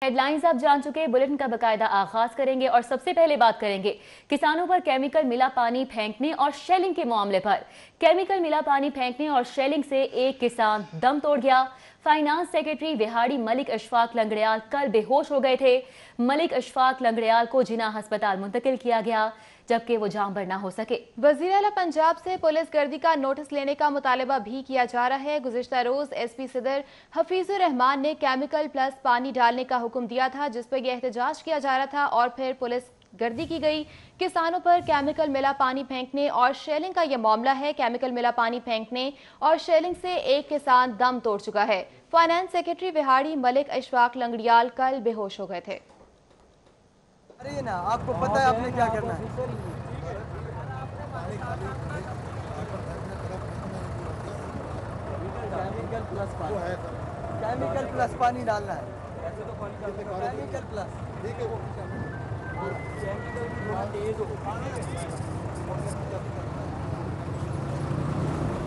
Headlines आप जान चुके, बुलेटिन का बकायदा आगाज करेंगे और सबसे पहले बात करेंगे किसानों पर केमिकल मिला पानी फेंकने और शेलिंग के मामले पर। केमिकल मिला पानी फेंकने और शेलिंग से एक किसान दम तोड़ गया। फाइनेंस सेक्रेटरी विहाड़ी मलिक अशफाक लंगड़ियाल कल बेहोश हो गए थे। मलिक अशफाक लंगड़ियाल को जिन्ना अस्पताल मुंतकिल किया गया, जबकि वो जाम पर ना हो सके। वजीर आला पंजाब से पुलिस गर्दी का नोटिस लेने का मुतालबा भी किया जा रहा है। गुज़िश्ता रोज एसपी सदर हफीजुर रहमान ने केमिकल प्लस पानी डालने का हुक्म दिया था, जिस पर यह एहतजाज किया जा रहा था और फिर पुलिस गर्दी की गई। किसानों पर केमिकल मिला पानी फेंकने और शेलिंग का यह मामला है। केमिकल मिला पानी फेंकने और शेलिंग से एक किसान दम तोड़ चुका है। फाइनेंस सेक्रेटरी विहाड़ी मलिक अशफाक लंगड़ियाल कल बेहोश हो गए थे। अरे ना, आपको पता है आपने क्या करना है। केमिकल प्लस पानी डालना है। केमिकल प्लस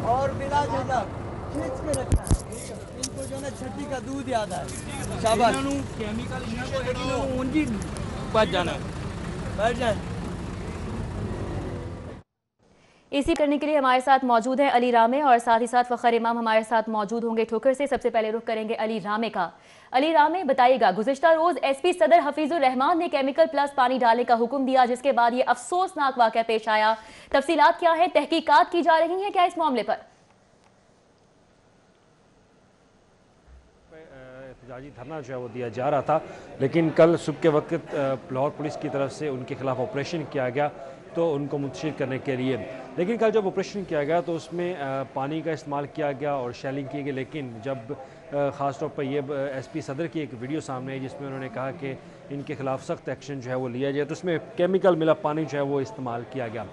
और बिना झटक खींच के रखना है। इनको जो ना छठी का दूध याद है। शाबाश। बैठ जाए। इसी करने के लिए हमारे साथ मौजूद है अली रामे और साथ ही साथ फखर इमाम हमारे साथ मौजूद होंगे ठोकर से। सबसे पहले रुख करेंगे अली रामे का। अली रामे, बताइएगा, गुज़िश्ता रोज एसपी सदर हफीजुर रहमान ने केमिकल प्लस पानी डालने का हुक्म दिया, जिसके बाद ये अफसोसनाक वाकया पेश आया। तफसीलात क्या है, तहकीकात की जा रही है क्या इस मामले पर? एहतजाजी धरना जो है वो दिया जा रहा था, लेकिन कल सुबह के वक्त लाहौर पुलिस की तरफ से उनके खिलाफ ऑपरेशन किया गया तो उनको मुंतशिर करने के लिए। लेकिन कल जब ऑपरेशन किया गया तो उसमें पानी का इस्तेमाल किया गया और शेलिंग की गई। लेकिन जब ख़ास तौर पर ये एसपी सदर की एक वीडियो सामने आई जिसमें उन्होंने कहा कि इनके खिलाफ सख्त एक्शन जो है वो लिया जाए, तो उसमें केमिकल मिला पानी जो है वो इस्तेमाल किया गया।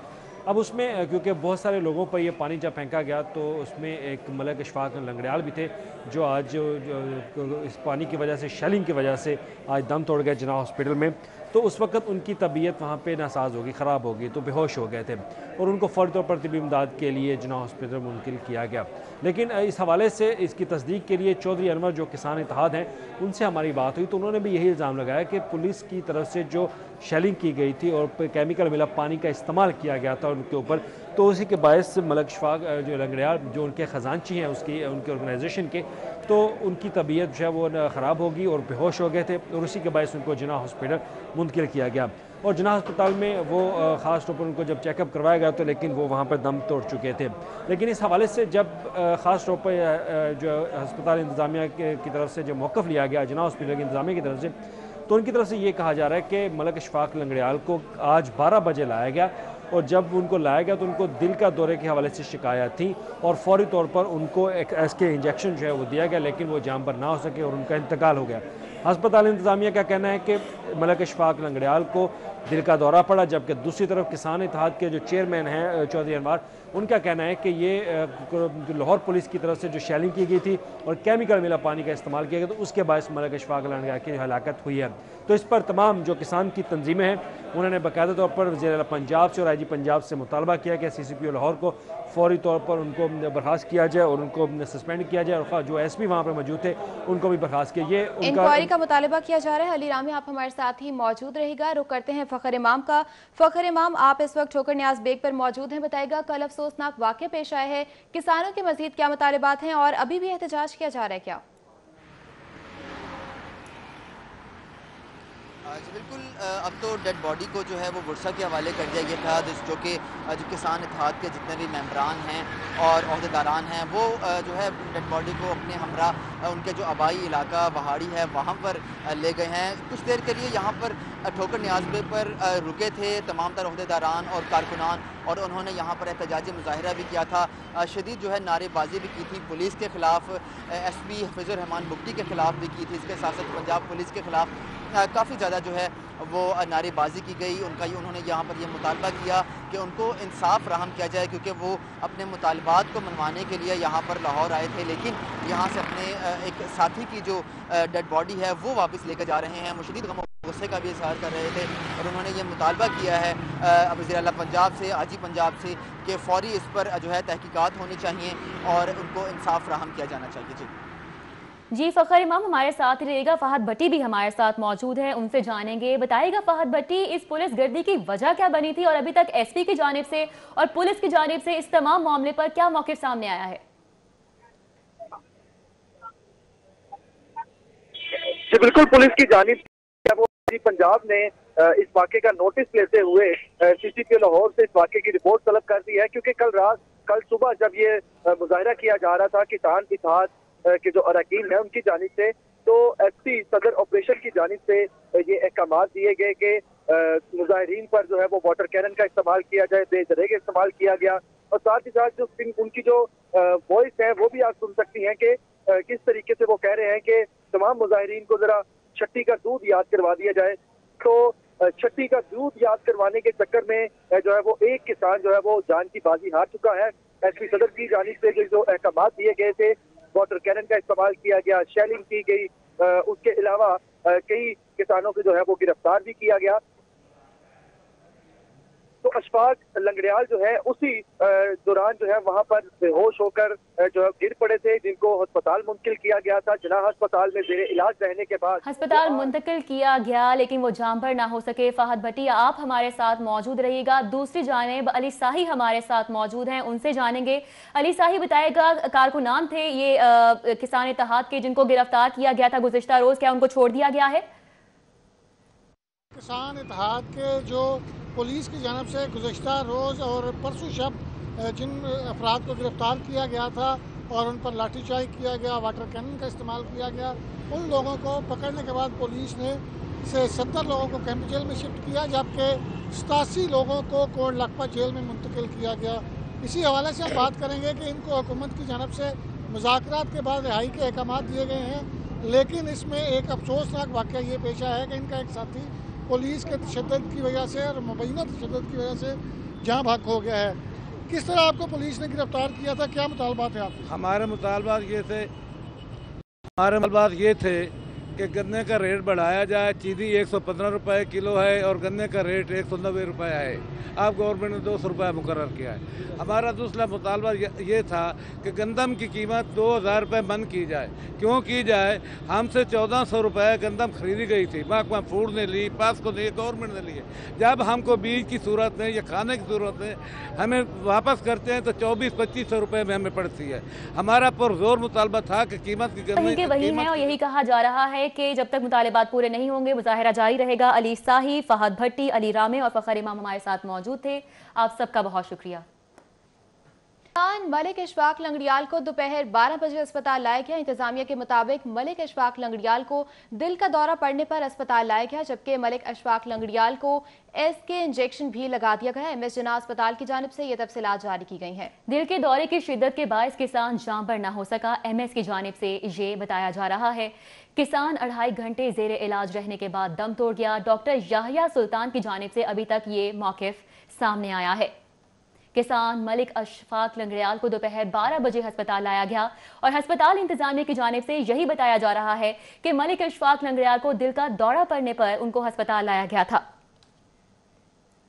अब उसमें क्योंकि बहुत सारे लोगों पर ये पानी जब फेंका गया तो उसमें एक मलिक अशफाक लंगड़ियाल भी थे जो आज जो इस पानी की वजह से, शेलिंग की वजह से आज दम तोड़ गए जिन्ना हॉस्पिटल में। तो उस वक्त उनकी तबीयत वहाँ पे नासाज होगी, ख़राब होगी, तो बेहोश हो गए थे और उनको फ़ौरी तौर पर तिब्बी इमदाद के लिए जिन्ना हॉस्पिटल मुंतकिल किया गया। लेकिन इस हवाले से इसकी तस्दीक के लिए चौधरी अनवर जो किसान इत्तेहाद हैं उनसे हमारी बात हुई तो उन्होंने भी यही इल्ज़ाम लगाया कि पुलिस की तरफ से जो शेलिंग की गई थी और केमिकल मिला पानी का इस्तेमाल किया गया था उनके ऊपर, तो उसी के बायस मलिक अशफाक जो लंगड़ियाल जो उनके ख़जानची हैं उनके ऑर्गेनाइजेशन के, तो उनकी तबीयत जो है वो ख़राब होगी और बेहोश हो गए थे और उसी के बायस उनको जिन्ना हॉस्पिटल मुंतकिल किया गया। और जिन्ना अस्पताल में वो ख़ास तौर पर उनको जब चेकअप करवाया गया तो लेकिन वो वहाँ पर दम तोड़ चुके थे। लेकिन इस हवाले से जब ख़ास तौर पर जो अस्पताल इंतज़ामिया की तरफ से जो मौक़िफ़ लिया गया जिन्ना हॉस्पिटल की इंतज़ामिया की तरफ से, तो उनकी तरफ से ये कहा जा रहा है कि मलिक अशफाक लंगड़ियाल को आज 12 बजे लाया गया और जब उनको लाया गया तो उनको दिल का दौरे के हवाले से शिकायत थी और फौरी तौर पर उनको एक एसके इंजेक्शन जो है वो दिया गया, लेकिन वो जाम पर ना हो सके और उनका इंतकाल हो गया। अस्पताल इंतज़ामिया का कहना है कि मलिक अशफाक लंगड़ियाल को दिल का दौरा पड़ा, जबकि दूसरी तरफ किसान इत्तेहाद के जो चेयरमैन हैं चौधरी अनवर, उनका कहना है कि ये लाहौर पुलिस की तरफ से जो शेलिंग की गई थी और केमिकल मिला पानी का इस्तेमाल किया गया तो उसके बायस मलिक अशफाक लंगड़ियाल की हलाकत हुई है। तो इस पर तमाम जो किसान की तंजीमें हैं उन्होंने बाकायदा तौर पर वज़ीर आला पंजाब से और IG पंजाब से मुतालबा किया कि CCPO लाहौर को फौरी तौर पर उनको बर्खास्त किया जाए और उनको सस्पेंड किया जाए और जो SP वहाँ पर मौजूद थे उनको भी बर्खास्त किया। ये इंक्वायरी का मुतालबा किया जा रहा है। अली रामी, आप हमारे साथ ही मौजूद रहेगा। रुक करते हैं फ़खर इमाम का। फ़खर इमाम, आप इस वक्त ठोकर न्याज बेग पर मौजूद हैं, बताएगा कल अफसोसनाक वाक़या पेश आए हैं, किसानों के मज़ीद क्या मुतालबात हैं और अभी भी एहतजाज किया जा रहा है क्या? जी बिल्कुल, अब तो डेड बॉडी को जो है वो बुरसा के हवाले कर दिया गया था, जो कि जो किसान इत्तेहाद के जितने भी मेंबरान हैं और अहदेदारान हैं वो जो है डेड बॉडी को अपने हमरा उनके जो आबाई इलाका वहाड़ी है वहाँ पर ले गए हैं। कुछ देर के लिए यहाँ पर ठोकर न्याज़ पर रुके थे तमाम तर अहदेदारान और कारकुनान और उन्होंने यहाँ पर एहतजाजी मुजाहरा भी किया था, शदीद जो है नारेबाजी भी की थी पुलिस के ख़िलाफ़, SP हफीजुर रहमान बुगटी के ख़िलाफ़ भी की थी। इसके साथ साथ पंजाब पुलिस के ख़िलाफ़ काफ़ी ज़्यादा जो है वो नारेबाजी की गई। उन्होंने यहाँ पर ये मुतालबा किया कि उनको इंसाफ फराहम किया जाए, क्योंकि वो अपने मुतालबात को मनवाने के लिए यहाँ पर लाहौर आए थे, लेकिन यहाँ से अपने एक साथी की जो डेड बॉडी है वो वापस लेकर जा रहे हैं। मुशदीद गम गुस्से का भी इजहार कर रहे थे और उन्होंने ये मुतालबा किया है वज़ीर आला पंजाब से, IG पंजाब से, कि फ़ौरी इस पर जो है तहकीकात होनी चाहिए और उनको इंसाफ फराहम किया जाना चाहिए। जी। जी फखर इमाम हमारे साथ ही रहेगा। फहद भट्टी भी हमारे साथ मौजूद है, उनसे जानेंगे। बताइएगा फहद भट्टी, इस पुलिस गर्दी की वजह क्या बनी थी और अभी तक एसपी की जानिब से और पुलिस की जानिब से इस तमाम मामले पर क्या मौक़िफ़ सामने आया है? जी बिल्कुल, पुलिस की जानिब से वो पंजाब ने इस वाक़े का नोटिस लेते हुए सीसीपी लाहौर से इस वाक़े की रिपोर्ट तलब कर दी है, क्योंकि कल सुबह जब ये मुजाहरा किया जा रहा था किसान इत्तेहाद के जो अरकान है उनकी जानिब से, तो एसपी सदर ऑपरेशन की जानिब से ये अहकाम दिए गए कि मुजाहिरीन पर जो है वो वाटर कैनन का इस्तेमाल किया जाए, बेदरे का इस्तेमाल किया गया। और साथ ही साथ जो उनकी जो वॉइस है वो भी आप सुन सकती हैं कि किस तरीके से वो कह रहे हैं कि तमाम मुजाहिरीन को जरा छठी का दूध याद करवा दिया जाए। तो छठी का दूध याद करवाने के चक्कर में जो है वो एक किसान जो है वो जान की बाजी हार चुका है। एसपी सदर की जानिब से जो अहकाम दिए गए थे, वाटर कैनन का इस्तेमाल किया गया, शेलिंग की गई, उसके अलावा कई किसानों को जो है वो गिरफ्तार भी किया गया। तो अशफाक लंगड़ियाल जो है उसी दौरान जो है वहां पर बेहोश होकर जो है गिर पड़े थे, जिनको अस्पताल मुंतकिल किया गया था। जिनाह अस्पताल में जेरे इलाज रहने के बाद अस्पताल मुंतकिल किया गया, लेकिन वो जाम पर ना हो सके। फहद भट्टी आप हमारे साथ मौजूद रहिएगा। दूसरी जानिब अली साही हमारे साथ मौजूद हैं, उनसे जानेंगे। अली साही बताएगा, कारकुनान थे ये किसान इत्तेहाद के जिनको गिरफ्तार किया गया था गुज़िश्ता रोज, क्या उनको छोड़ दिया गया है? किसान इत्तेहाद के जो पुलिस की जानब से गुज़श्ता रोज़ और परसों शब जिन अफराद को गिरफ़्तार किया गया था और उन पर लाठीचार्ज किया गया, वाटर कैनन का इस्तेमाल किया गया, उन लोगों को पकड़ने के बाद पुलिस ने 70 लोगों को कैंप जेल में शिफ्ट किया, जबकि 87 लोगों को कोट लखपत जेल में मुंतकिल किया गया। इसी हवाले से हम बात करेंगे कि इनको हुकूमत की जानब से मुज़ाकरात के बाद रिहाई के अहकाम दिए गए हैं, लेकिन इसमें एक अफसोसनाक वाक़या ये पेश आया है कि इनका एक साथी पुलिस के तशद्दुद की वजह से और मुबैना तशद्दुद की वजह से जहाँ भाग हो गया है। किस तरह आपको पुलिस ने गिरफ्तार किया था, क्या मुतालबात है आपके? हमारे मुतालबात ये थे कि गन्ने का रेट बढ़ाया जाए। चीनी 115 रुपये किलो है और गन्ने का रेट 190 रुपये है। अब गवर्नमेंट ने 200 रुपये मुकर्रर किया है। हमारा दूसरा मुतालबा ये था कि गंदम की कीमत 2000 रुपये मन की जाए। क्यों की जाए? हमसे 1400 रुपये गंदम खरीदी गई थी, महकमा फूड ने ली, पास्को ने, गवर्नमेंट ने लिए। जब हमको बीज की सूरत में या खाने की सूरत में हमें वापस करते हैं तो 2400-2500 रुपये में हमें पड़ती है। हमारा पुरजोर मुतालबा था कि कीमत की वही है और यही कहा जा रहा है कि जब तक मुतालिबात पूरे नहीं होंगे मुजाहिरा जारी रहेगा। अली साही, फहद भट्टी, अली रामे और फखर इमाम हमारे साथ मौजूद थे। आप सबका बहुत शुक्रिया। मलिक इशफाक लंगड़ियाल को दोपहर 12 बजे अस्पताल लाया गया। इंतजामिया के मुताबिक मलिक इशफाक लंगड़ियाल को दिल का दौरा पड़ने पर अस्पताल लाया गया, जबकि मलिक इशफाक लंगड़ियाल को एसके इंजेक्शन भी लगा दिया गया। एमएस जिन्ना अस्पताल की जानिब से यह तफसीलात जारी की गई हैं। दिल के दौरे की शिद्दत के बायस किसान जाम पर न हो सका। एमएस की जानिब से ये बताया जा रहा है। किसान 2.5 घंटे जेरे इलाज रहने के बाद दम तोड़ गया। डॉक्टर याहिया सुल्तान की जानिब से अभी तक ये मौक़िफ़ सामने आया है। किसान मलिक इशफाक लंगड़ियाल को दोपहर 12 बजे अस्पताल लाया गया और अस्पताल इंतजामिया की जानिब से यही बताया जा रहा है कि मलिक इशफाक लंगड़ियाल को दिल का दौरा पड़ने पर उनको अस्पताल लाया गया था।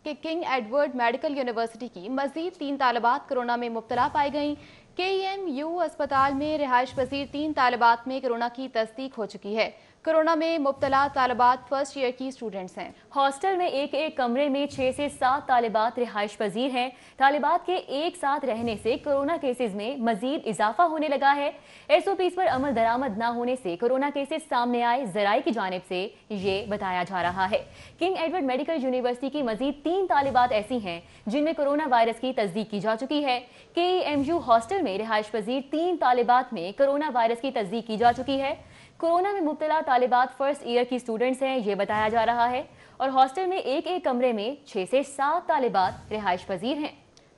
कि किंग एडवर्ड मेडिकल यूनिवर्सिटी की मजीद 3 तालिबात कोरोना में मुब्तला पाई गईं। KEMU अस्पताल में रिहाइश पजीर 3 तालिबात में कोरोना की तस्दीक हो चुकी है। कोरोना में मुब्तला तालिबात फर्स्ट ईयर की स्टूडेंट्स हैं। हॉस्टल में एक कमरे में 6 से 7 तालिबात रिहाइश पजीर हैं। तालिबात के एक साथ रहने से कोरोना केसेस में मजीद इजाफा होने लगा है। SOPs पर अमल दरामद न होने से कोरोना केसेस सामने आए। ज़राई की जानिब से ये बताया जा रहा है। किंग एडवर्ड मेडिकल यूनिवर्सिटी की मजीद 3 तालिबात ऐसी हैं जिनमें कोरोना वायरस की तस्दीक की जा चुकी है। KEMU हॉस्टल में रिहाइश पजीर 3 तालिबात में कोरोना वायरस की तस्दीक की जा चुकी है। कोरोना में मुब्तला तालिबात फर्स्ट ईयर की स्टूडेंट्स हैं, ये बताया जा रहा है। और हॉस्टल में एक कमरे में 6 से 7 तालिबात रिहाइश पजीर हैं।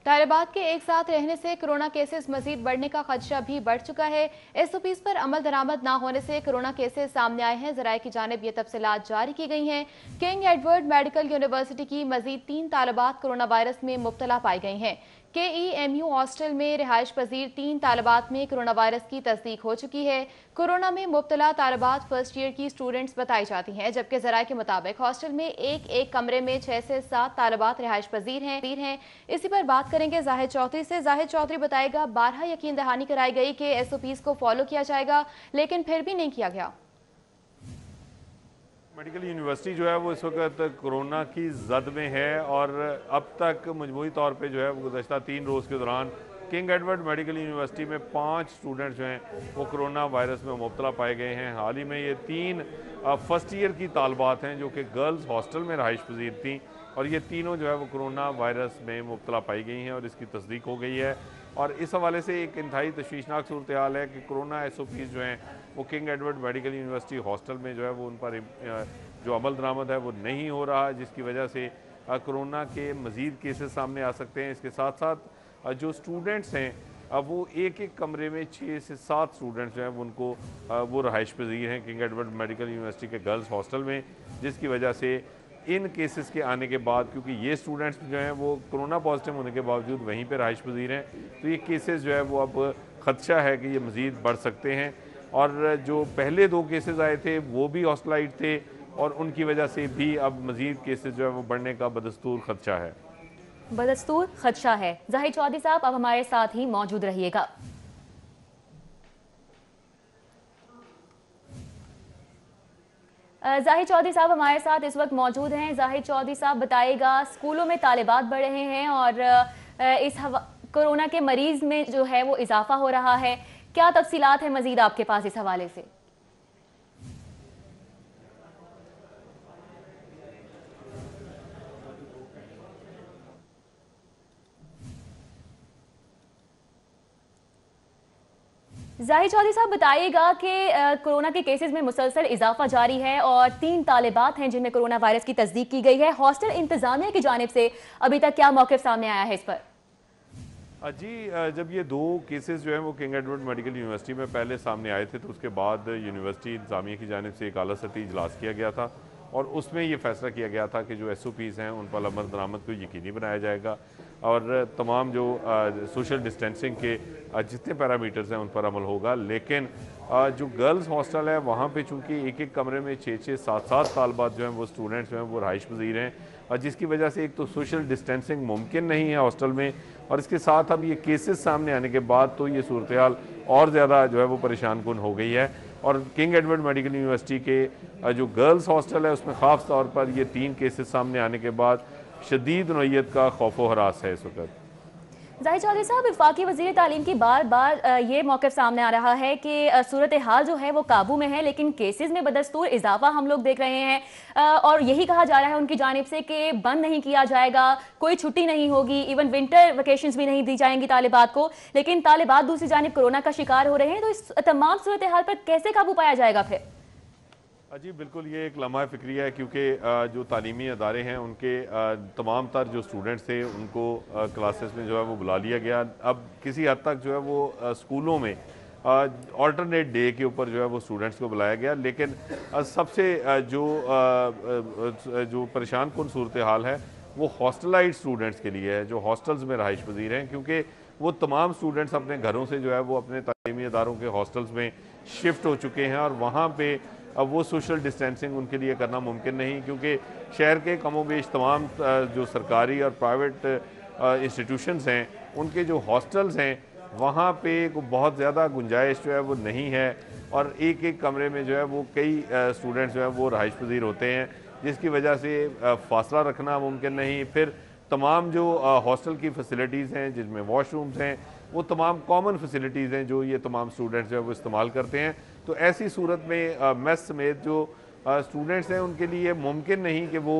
तालिबात के एक साथ रहने से कोरोना केसेस मजीद बढ़ने का खदशा भी बढ़ चुका है। SOPs पर अमल दरामद न होने से कोरोना केसेस सामने आए हैं। ज़राए की जानिब ये तफसीलात जारी की गई हैं। किंग एडवर्ड मेडिकल यूनिवर्सिटी की मजीद 3 तालिबात कोरोना वायरस में मुब्तला पाई गई हैं। KEMU हॉस्टल में रिहाइश पजीर 3 तालिबात में कोरोना वायरस की तस्दीक हो चुकी है। कोरोना में मुब्तला तालिबात फर्स्ट ईयर की स्टूडेंट्स बताई जाती हैं, जबकि जराये के मुताबिक हॉस्टल में एक कमरे में 6 से 7 तालिबात रिहाइश पजीर हैं। इसी पर बात करेंगे जाहिद चौधरी से। जाहिद चौधरी बताएगा, 12 यकीन दहानी कराई गई कि SOPs को फॉलो किया जाएगा, लेकिन फिर भी नहीं किया गया। मेडिकल यूनिवर्सिटी जो है वो इस वक्त कोरोना की जद में है और अब तक मजमूई तौर पे जो है वो गुज़श्ता 3 रोज़ के दौरान किंग एडवर्ड मेडिकल यूनिवर्सिटी में 5 स्टूडेंट्स जो हैं वो कोरोना वायरस में मुब्तला पाए गए हैं। हाल ही में ये 3 फर्स्ट ईयर की तालबात हैं जो कि गर्ल्स हॉस्टल में रहाइश पजीर थी और ये तीनों जो है वो कोरोना वायरस में मुब्तला पाई गई हैं और इसकी तस्दीक हो गई है। और इस हवाले से एक इंतहाई तशवीशनाक सूरत हाल है कि कोरोना SOPs जो हैं वो king Edward medical university hostel में जो है वो उन पर जो अमल दरामद है वो नहीं हो रहा, जिसकी वजह से कोरोना के मज़ीद केसेस सामने आ सकते हैं। इसके साथ साथ जो स्टूडेंट्स हैं वो एक कमरे में 6 से 7 स्टूडेंट्स जो हैं उनको वो रहाइश पजीर हैं किंग एडवर्ड मेडिकल यूनिवर्सिटी के गर्ल्स हॉस्टल में, जिसकी वजह से इन केसेस के आने के बाद, क्योंकि ये स्टूडेंट्स जो हैं वो कोरोना पॉजिटिव होने के बावजूद वहीं पे रहाइश पजीर हैं, तो ये केसेस जो है वो अब ख़दशा है कि ये मज़ीद बढ़ सकते हैं। और जो पहले 2 केसेस आए थे वो भी हॉस्टलाइट थे और उनकी वजह से भी अब मज़ीद केसेस जो है वो बढ़ने का बदस्तूर ख़दशा है। बदस्तूर ख़दशा है। जाहिद चौधरी साहब अब हमारे साथ ही मौजूद रहिएगा। जाहिद चौधरी साहब हमारे साथ इस वक्त मौजूद हैं। जाहिद चौधरी साहब बताइएगा, स्कूलों में तालिबात बढ़ रहे हैं और इस कोरोना के मरीज में जो है वो इजाफा हो रहा है, क्या तफसीलात है मजीद आपके पास इस हवाले से? जाहिद चौधरी साहब बताइएगा कि कोरोना के केसेस में मुसलसल इजाफा जारी है और 3 तालिबात हैं जिनमें कोरोना वायरस की तस्दीक की गई है। हॉस्टल इंतजामिया की जानिब से अभी तक क्या मौक़िफ़ सामने आया है इस पर? जी, जब ये 2 केसेस जो हैं वो किंग एडवर्ड मेडिकल यूनिवर्सिटी में पहले सामने आए थे तो उसके बाद यूनिवर्सिटी इंतजामिया की जानिब से एक आला सतही इजलास किया गया था और उसमें ये फैसला किया गया था कि जो SOPs हैं उन पर अमल दरामद को यकीनी बनाया जाएगा और तमाम जो सोशल डिस्टेंसिंग के जितने पैरामीटर्स हैं उन पर अमल होगा। लेकिन जो गर्ल्स हॉस्टल है वहाँ पे चूँकि एक कमरे में 6-6, 7-7 तालबात जो हैं वो स्टूडेंट्स जो हैं वो रहाइश पजीर हैं और जिसकी वजह से एक तो सोशल डिस्टेंसिंग मुमकिन नहीं है हॉस्टल में और इसके साथ अब ये केसेस सामने आने के बाद तो ये सूरत हाल और ज़्यादा जो है वो परेशान कुन हो गई है। और किंग एडवर्ड मेडिकल यूनिवर्सिटी के जो गर्ल्स हॉस्टल है उसमें ख़ास तौर पर ये 3 केसेस सामने आने के बाद शदीद नौइयत का खौफ व हरास है इस वक्त। जाहिद चौधरी साहब, वफाकी वज़ीर तालीम की बार बार ये मौक़िफ़ सामने आ रहा है कि सूरत हाल जो है वो काबू में है, लेकिन केसेस में बदस्तूर इजाफा हम लोग देख रहे हैं और यही कहा जा रहा है उनकी जानिब से कि बंद नहीं किया जाएगा, कोई छुट्टी नहीं होगी, इवन विंटर वेकेशंस भी नहीं दी जाएंगी तालिबात को। लेकिन तालिबात दूसरी जानिब कोरोना का शिकार हो रहे हैं, तो इस तमाम सूरत हाल पर कैसे काबू पाया जाएगा फिर? जी बिल्कुल, ये एक लम्हा फ़िक्रिया है क्योंकि जो तालीमी अदारे हैं उनके तमाम तर जो स्टूडेंट्स थे उनको क्लासेस में जो है वो बुला लिया गया। अब किसी हद तक जो है वो स्कूलों में ऑल्टरनेट डे के ऊपर जो है वो स्टूडेंट्स को बुलाया गया, लेकिन सबसे जो परेशान कुन सूरत हाल है वो हॉस्टलाइज स्टूडेंट्स के लिए है जो हॉस्टल्स में रहाइश पजीर हैं, क्योंकि वो तमाम स्टूडेंट्स अपने घरों से जो है वो अपने तालीमी अदारों के हॉस्टल्स में शिफ्ट हो चुके हैं और वहाँ पे अब वो सोशल डिस्टेंसिंग उनके लिए करना मुमकिन नहीं, क्योंकि शहर के कमोबेश तमाम जो सरकारी और प्राइवेट इंस्टीट्यूशंस हैं उनके जो हॉस्टल्स हैं वहाँ पे बहुत ज़्यादा गुंजाइश जो है वो नहीं है और एक कमरे में जो है वो कई स्टूडेंट्स जो है वो रहाइश पजीर होते हैं, जिसकी वजह से फासला रखना मुमकिन नहीं। फिर तमाम जो हॉस्टल की फैसिलिटीज़ हैं जिनमें वॉशरूम्स हैं वो तमाम कॉमन फैसिलिटीज़ हैं जो ये तमाम स्टूडेंट्स जो है वो इस्तेमाल करते हैं। तो ऐसी सूरत में मेस समेत जो स्टूडेंट्स हैं उनके लिए मुमकिन नहीं कि वो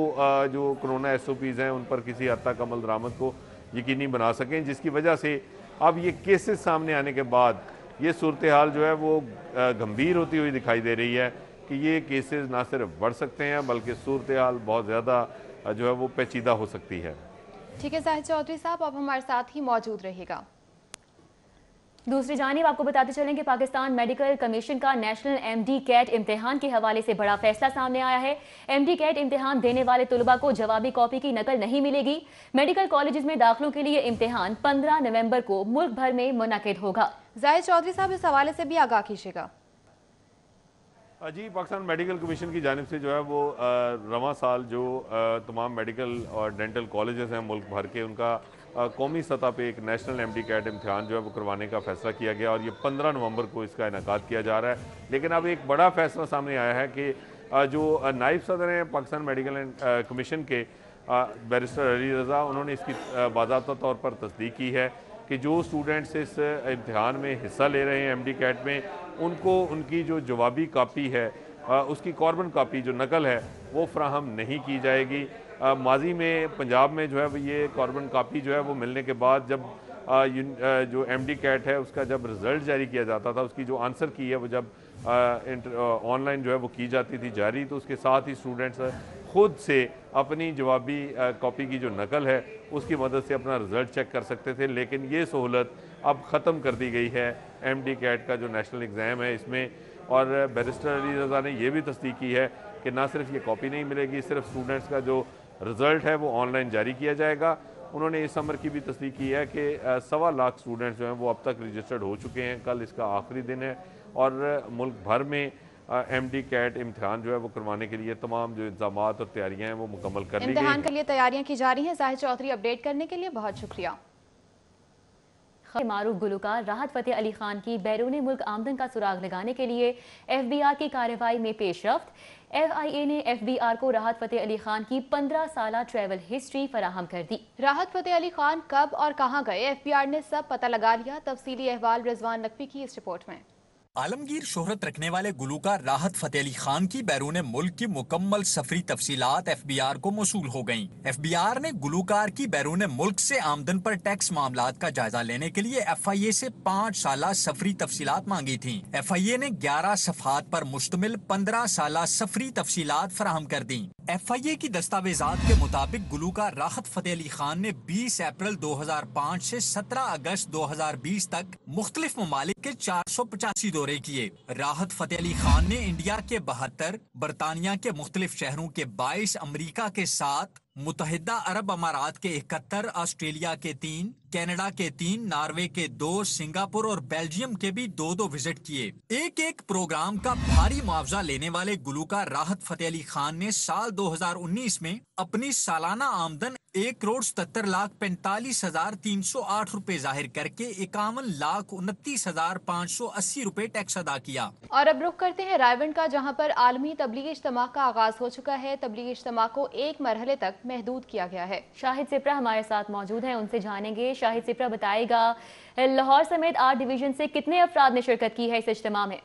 जो कोरोना SOPs हैं उन पर किसी हद तक अमल दरामद को यकीनी बना सकें, जिसकी वजह से अब ये केसेस सामने आने के बाद ये सूरत हाल जो है वो गंभीर होती हुई दिखाई दे रही है कि ये केसेस ना सिर्फ बढ़ सकते हैं बल्कि सूरत हाल बहुत ज़्यादा जो है वो पेचीदा हो सकती है। ठीक है जाहिद चौधरी साहब, अब हमारे साथ ही मौजूद रहेगा। दूसरी जानिब आपको बताते चलें कि पाकिस्तान मेडिकल कमीशन का नेशनल एमडी कैट इम्तिहान के हवाले से बड़ा फैसला सामने आया है। एमडी कैट इम्तिहान देने वाले तुलबा को जवाबी कॉपी की नकल नहीं मिलेगी। मेडिकल कॉलेजेस में दाखिलों के लिए इम्तिहान 15 नवंबर को मुल्क भर में मुनक़िद होगा। जाहिद चौधरी साहब इस हवाले से भी आगाह कीजिएगा। जी, पाकिस्तान मेडिकल कमीशन की जानिब से जो है वो रवां साल जो तमाम मेडिकल और डेंटल कॉलेजेस हैं मुल्क भर के, उनका कौमी सतह पे एक नेशनल एमडी कैट इम्तिहान जो है वो करवाने का फैसला किया गया और ये 15 नवंबर को इसका इनेकाद किया जा रहा है। लेकिन अब एक बड़ा फैसला सामने आया है कि जो नायब सदर हैं पाकिस्तान मेडिकल कमीशन के बैरिस्टर अली रज़ा, उन्होंने इसकी बाज़ाब्ता तौर पर तस्दीक की है कि जो स्टूडेंट्स इस इम्तिहान में हिस्सा ले रहे हैं एमडी कैट में, उनको उनकी जो जवाबी कापी है उसकी कॉर्बन कापी जो नकल है वो फ्राहम नहीं की जाएगी। माजी में पंजाब में जो है ये कॉर्बन कापी जो है वो मिलने के बाद जब जो एमडी कैट है उसका जब रिज़ल्ट जारी किया जाता था, उसकी जो आंसर की है वो जब ऑनलाइन जो है वो की जाती थी जारी, तो उसके साथ ही स्टूडेंट्स खुद से अपनी जवाबी कॉपी की जो नकल है उसकी मदद से अपना रिज़ल्ट चेक कर सकते थे। लेकिन ये सहूलत अब ख़त्म कर दी गई है एमडी कैट का जो नेशनल एग्ज़ाम है इसमें। और बैरिस्टर अली रज़ा ने यह भी तस्दीक की है कि ना सिर्फ ये कॉपी नहीं मिलेगी, सिर्फ स्टूडेंट्स का जो रिज़ल्ट है वो ऑनलाइन जारी किया जाएगा। उन्होंने इस अमर की भी तस्दीक की है कि 1.25 लाख स्टूडेंट्स जो हैं वो अब तक रजिस्टर्ड हो चुके हैं। कल इसका आखिरी दिन है और मुल्क भर में एमडी कैट इम्तिहान जो है वो करवाने के लिए तमाम जो इंतजाम और तैयारियां हैं वो मुकम्मल कर ली गई। इम्तिहान के लिए तैयारियां की जा रही हैं। जाहिद चौधरी अपडेट करने के लिए बहुत शुक्रिया। मारूफ गुलकार राहत फ़तेह अली खान की बैरून मुल्क आमदन का सुराग लगाने के लिए FBI की कार्रवाई में पेशरफ्त। FIA ने FBR को राहत फ़तेह अली खान की 15 साला ट्रैवल हिस्ट्री फराहम कर दी। राहत फ़तेह अली खान कब और कहां गए, FBR ने सब पता लगा लिया। तफसीली अहवाल रिजवान नकवी की इस रिपोर्ट में। आलमगीर शोहरत रखने वाले गुलूकार राहत फ़तेह अली खान की बैरून मुल्क की मुकम्मल सफरी तफसीलात FBR को मौसूल हो गयी। FBR ने गुलूकार की बैरून मुल्क से आमदन पर टैक्स मामलात का जायजा लेने के लिए FIA से 5 साला सफरी तफसीलात मांगी थी। FIA ने 11 सफ़हात पर मुश्तमिल 15 साला सफरी तफसीलात फराहम कर दी। FIA की दस्तावेजात के मुताबिक गुलूकार राहत फ़तेह अली खान ने 20 अप्रैल 2005 से 17 अगस्त 2020 तक मुख्तलिफ ममालिक के 485 दौरे किए। राहत फ़तेह अली खान ने इंडिया के 72, बरतानिया के मुख्तलिफ शहरों के 22, अमरीका के 7, मुत्तहिदा अरब अमारात के 71, ऑस्ट्रेलिया के 3, कनाडा के 3, नॉर्वे के 2, सिंगापुर और बेल्जियम के भी 2 विजिट किए। एक प्रोग्राम का भारी मुआवजा लेने वाले गुलूकार राहत फ़तेह अली खान ने साल 2019 में अपनी सालाना आमदन 1,70,45,308 रुपए जाहिर करके 51,29,580 रुपए टैक्स अदा किया। और अब रुख करते हैं रायवंड का, जहां पर आलमी तबलीगी इज्तिमा का आगाज हो चुका है। तबलीगी इज्तिमा को एक मरहले तक महदूद किया गया है। शाहिद सिप्रा हमारे साथ मौजूद हैं, उनसे जानेंगे। शाहिद सिप्रा बताएगा, लाहौर समेत 8 डिवीजन से कितने अफराद ने शिरकत की है इस इज्तिमा में?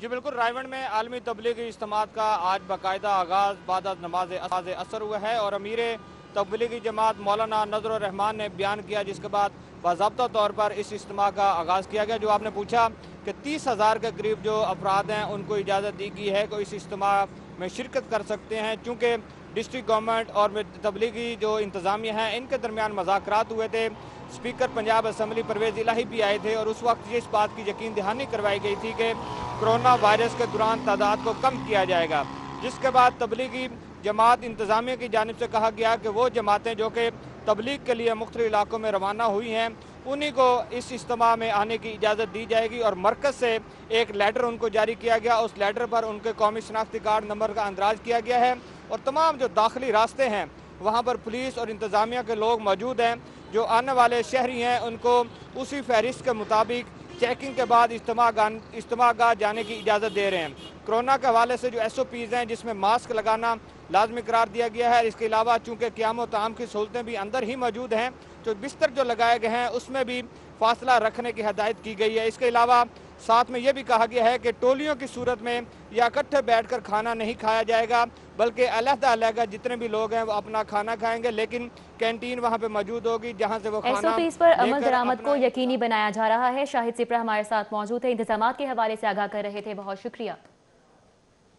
जी बिल्कुल, रायवंड में आलमी तबलीगी इज्तिमात का आज बाकायदा आगाज बाद नमाज असर हुआ है और अमीर तबलीगी जमात मौलाना नजरुर रहमान ने बयान किया, जिसके बाद बाज़ाब्ता तौर पर इस इज्तिमा का आगाज़ किया गया। जो आपने पूछा कि 30,000 के करीब जो अफराद हैं उनको इजाज़त दी गई है कि इस इज्तिमा में शिरकत कर सकते हैं, चूँकि डिस्ट्रिक्ट गवर्नमेंट और तबलीगी जो इंतज़ामिया हैं इनके दरमियान मुज़ाकरात हुए थे। स्पीकर पंजाब असम्बली परवेज़ इलाही भी आए थे और उस वक्त इस बात की यकीन दहानी करवाई गई थी कि कोरोना वायरस के दौरान तादाद को कम किया जाएगा, जिसके बाद तबलीगी जमात इंतज़ामिया की जानिब से कहा गया कि वो जमातें जो कि तबलीग के लिए मुख्तलिफ इलाकों में रवाना हुई हैं उन्हीं को इस इज्तिमा में आने की इजाज़त दी जाएगी। और मरकज़ से एक लेटर उनको जारी किया गया, उस लेटर पर उनके कौमी शनाख्ती कार्ड नंबर का अंदराज किया गया है और तमाम जो दाखिली रास्ते हैं वहाँ पर पुलिस और इंतज़ामिया के लोग मौजूद हैं। जो आने वाले शहरी हैं उनको उसी फहरिस्त के मुताबिक चेकिंग के बाद इज्तिमागाह जाने की इजाज़त दे रहे हैं। कोरोना के हवाले से जो SOPs हैं जिसमें मास्क लगाना लाजमी करार दिया गया है। इसके अलावा चूँकि क़याम ताम की सहूलतें भी अंदर ही मौजूद हैं, जो बिस्तर जो लगाए गए हैं उसमें भी फासला रखने की हदायत की गई है। इसके अलावा साथ में यह भी कहा गया है कि टोलियों की सूरत में या इकट्ठे बैठकर खाना नहीं खाया जाएगा, बल्कि अलग-अलग जितने भी लोग हैं वो अपना खाना खाएंगे, लेकिन कैंटीन वहाँ पे मौजूद होगी जहाँ से वो खाना SOPs पर अमल दरामद को यकीनी बनाया जा रहा है। शाहिद सिप्रा हमारे साथ मौजूद है, इंतजामात के हवाले से आगाह कर रहे थे, बहुत शुक्रिया।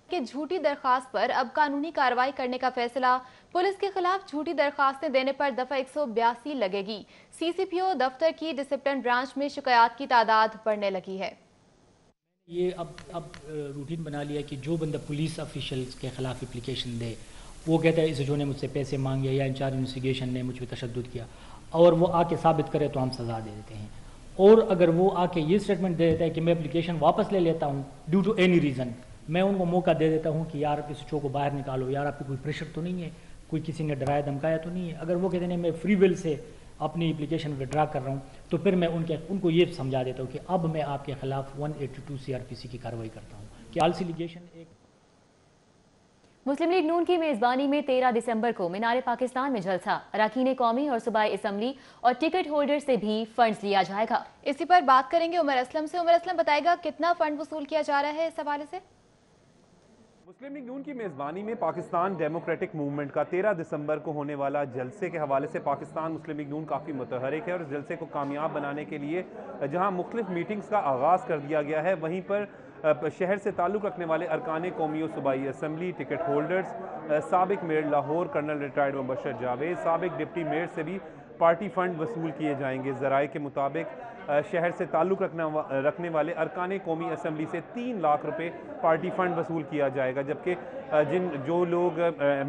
कि झूठी दरखास्त पर अब कानूनी कार्रवाई करने का फैसला। पुलिस के खिलाफ झूठी दरखास्तें देने पर दफा 182 लगेगी। सीसीपीओ दफ्तर की डिसिप्लिन ब्रांच में शिकायत की तादाद बढ़ने लगी है। ये अब रूटीन बना लिया कि जो बंदा पुलिस ऑफिशियल्स के खिलाफ एप्लीकेशन दे, वो कहता है इस जो ने मुझसे पैसे मांगे या इंचार्ज इन्वेस्टिगेशन ने मुझ पर तशद्दुद किया, और वो आके साबित करे तो हम सज़ा दे देते हैं। और अगर वो आके ये स्टेटमेंट दे देता है कि मैं एप्लीकेशन वापस ले लेता हूँ ड्यू टू एनी रीज़न, मैं उनको मौका दे देता हूँ कि यार इस शो को बाहर निकालो, यार आपकी कोई प्रेशर तो नहीं है, कोई किसी ने डराया धमकाया तो नहीं है। अगर वो कहते हैं मैं फ्री विल से अपनी एप्लीकेशन विड्रा कर रहा हूँ, तो फिर मैं उनको ये समझा देता हूँ कि अब मैं आपके खिलाफ 182 CRPC की कार्रवाई करता हूँ कि फाल्स एलिगेशन एक। मुस्लिम लीग नून की मेजबानी में 13 दिसंबर को मीनार पाकिस्तान में जलसा, अरकान कौमी और सूबाई असम्बली और टिकट होल्डर से भी फंड्स लिया जाएगा। इसी पर बात करेंगे उमर असलम से। उमर असलम बताएगा कितना फंड वसूल किया जा रहा है इस हवाले से। मुस्लिम लीग नून की मेज़बानी में पाकिस्तान डेमोक्रेटिक मूवमेंट का 13 दिसंबर को होने वाला जलसे के हवाले से पाकिस्तान मुस्लिम लीग नून काफ़ी मुतहरिक है और इस जलसे को कामयाब बनाने के लिए जहां मुख्तलिफ मीटिंग्स का आगाज़ कर दिया गया है, वहीं पर शहर से ताल्लुक़ रखने वाले अरकान कौमी और सूबाई असम्बली, टिकट होल्डर्स, साबिक mayor Lahore colonel retired Mubashir Javed, साबिक डिप्टी मेयर से भी पार्टी फ़ंड वसूल किए जाएंगे। ज़राए के मुताबिक शहर से ताल्लुक़ रखने वाले अरकान कौमी असम्बली से 3 लाख रुपए पार्टी फ़ंड वसूल किया जाएगा, जबकि जो लोग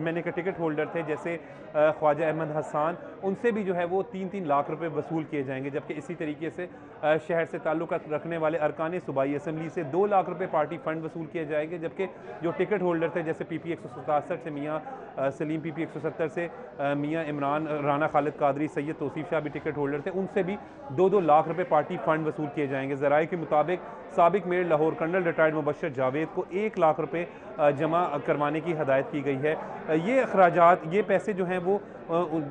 MNA के टिकट होल्डर थे जैसे ख्वाजा अहमद हसान, उनसे भी जो है वो 3-3 लाख रुपए वसूल किए जाएंगे। जबकि इसी तरीके से शहर से ताल्लुक़ रखने वाले अरकान सूबाई असम्बली से 2 लाख रुपए पार्टी फ़ंड वसूल किए जाएंगे, जबकि जो टिकट होल्डर थे जैसे PP 167 से मियाँ सलीम, PP 170 से मियाँ इमरान, राना खालिद कादरी, सैयद तौसीफ शाह भी टिकट होल्डर थे, उनसे भी 2-2 लाख रुपए पार्टी फ़ंड वसूल किए जाएंगे। ज़राए के मुताबिक साबिक mayor Lahore colonel retired Mubashir Javed को 1 लाख रुपए जमा करवाने की हदायत की गई है। ये अखराजात, ये पैसे जो हैं वो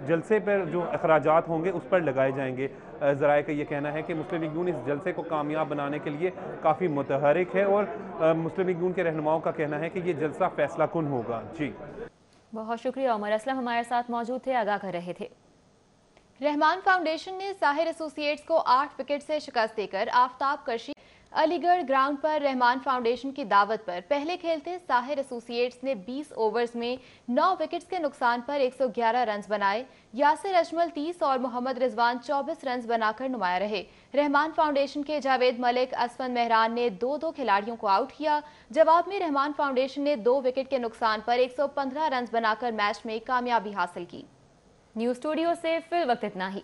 जलसे पर जो अखराजात होंगे उस पर लगाए जाएंगे। ज़राए का ये कहना है कि मुस्लिम लीग नून इस जलसे को कामयाब बनाने के लिए काफ़ी मुतहरिक है और मुस्लिम लीग नून के रहनुमाओं का कहना है कि ये जलसा फैसला कुन होगा। जी बहुत शुक्रिया उमर असलम, हमारे साथ मौजूद थे, आगाह कर रहे थे। रहमान फाउंडेशन ने साहिर एसोसिएट्स को 8 विकेट से शिकस्त देकर आफ्ताब करशी। अलीगढ़ ग्राउंड पर रहमान फाउंडेशन की दावत पर पहले खेलते साहिर एसोसिएट्स ने 20 ओवर्स में 9 विकेट्स के नुकसान पर 111 रन बनाए। यासिर अजमल 30 और मोहम्मद रिजवान 24 रन बनाकर नुमाया रहे। रहमान फाउंडेशन के जावेद मलिक, असफन मेहरान ने 2-2 खिलाड़ियों को आउट किया। जवाब में रहमान फाउंडेशन ने 2 विकेट के नुकसान पर 115 रन बनाकर मैच में कामयाबी हासिल की। न्यूज़ स्टूडियो से फिल वक्त इतना ही।